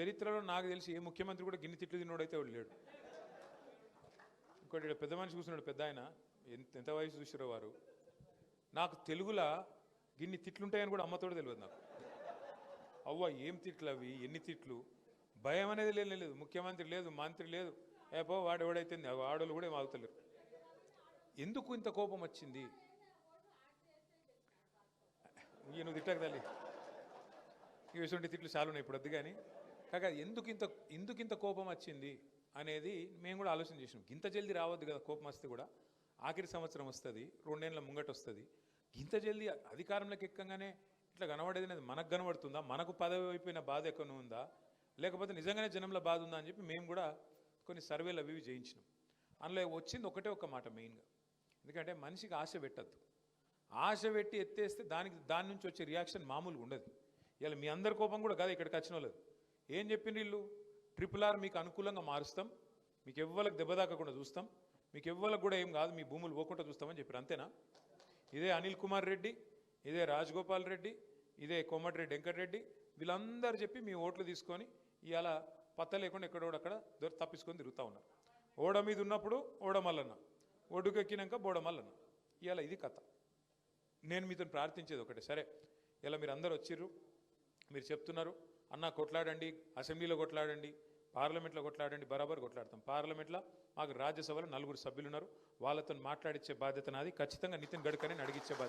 చరిత్రలో నాకు తెలిసి ఏ ముఖ్యమంత్రి కూడా గిన్ని తిట్లు తిన్నోడైతే వాడు లేడు. ఇంకోటి పెద్ద మనిషి కూర్చున్నాడు, పెద్ద ఆయన, ఎంత వయసు చూసిరో వారు. నాకు తెలుగులో గిన్ని తిట్లుంటాయని కూడా అమ్మతోడు తెలియదు నాకు. అవ్వ ఏం తిట్లు అవి, ఎన్ని తిట్లు, భయం అనేది లేదు. ముఖ్యమంత్రి లేదు, మంత్రి లేదు, ఏపో వాడు ఎవడైతే ఆడోళ్ళు కూడా ఏం ఆగుతలేరు. ఎందుకు ఇంత కోపం వచ్చింది? నువ్వు తిట్టకు తల్లి, ఇటువంటి తిట్లు చాలా ఉన్నాయి ఇప్పుడు వద్దు. కానీ కాక ఎందుకు ఇంత కోపం వచ్చింది అనేది మేము కూడా ఆలోచన చేసినాం. ఇంత జల్దీ రావద్దు కదా, కోపం వస్తే కూడా ఆఖరి సంవత్సరం వస్తుంది, 2 ఏళ్ళ ముంగట వస్తుంది. ఇంత జల్దీ అధికారంలోకి ఎక్కగానే ఇట్లా కనబడేది అనేది మనకు కనబడుతుందా? మనకు పదవి అయిపోయిన బాధ ఎక్కడ ఉందా, లేకపోతే నిజంగానే జనంలో బాధ ఉందా అని చెప్పి మేము కూడా కొన్ని సర్వేలు అవి చేయించినాం. అందులో వచ్చింది ఒకటే ఒక మాట మెయిన్గా. ఎందుకంటే మనిషికి ఆశ పెట్టద్దు. ఆశ పెట్టి ఎత్తేస్తే దాని నుంచి వచ్చే రియాక్షన్ మామూలుగా ఉండదు. ఇలా మీ అందరి కోపం కూడా కాదు ఇక్కడికి వచ్చిన వాళ్ళది. ఏం చెప్పిండ్రు వీళ్ళు? RRR మీకు అనుకూలంగా మారుస్తాం, మీకు ఎవ్వరికి దెబ్బ తాకకుండా చూస్తాం, మీకు ఎవ్వరికి కూడా ఏం కాదు, మీ భూములు పోకుండా చూస్తామని చెప్పారు. అంతేనా? ఇదే అనిల్ కుమార్ రెడ్డి, ఇదే రాజగోపాల్ రెడ్డి, ఇదే కోమటిరెడ్డి వెంకటరెడ్డి, వీళ్ళందరూ చెప్పి మీ ఓట్లు తీసుకొని ఇవాళ పత్త లేకుండా ఎక్కడోడక్కడ తప్పించుకొని తిరుగుతూ ఉన్నారు. ఓడ మీద ఉన్నప్పుడు ఓడమల్లన్న, ఒడ్డుకెక్కినాక బోడమల్లన్న. ఇవాళ ఇది కథ. నేను మీతో ప్రార్థించేది ఒకటే, సరే ఇలా మీరు అందరు వచ్చిర్రు, మీరు చెప్తున్నారు అన్న కొట్లాడండి, అసెంబ్లీలో కొట్లాడండి, పార్లమెంట్లో కొట్లాడండి, బరాబర్ కొట్లాడతాం. పార్లమెంట్లో మాకు రాజ్యసభలో 4 సభ్యులు ఉన్నారు, వాళ్ళతో మాట్లాడించే బాధ్యత నాది. ఖచ్చితంగా నితిన్ గడ్కరీని అడిగించే బాధ్యత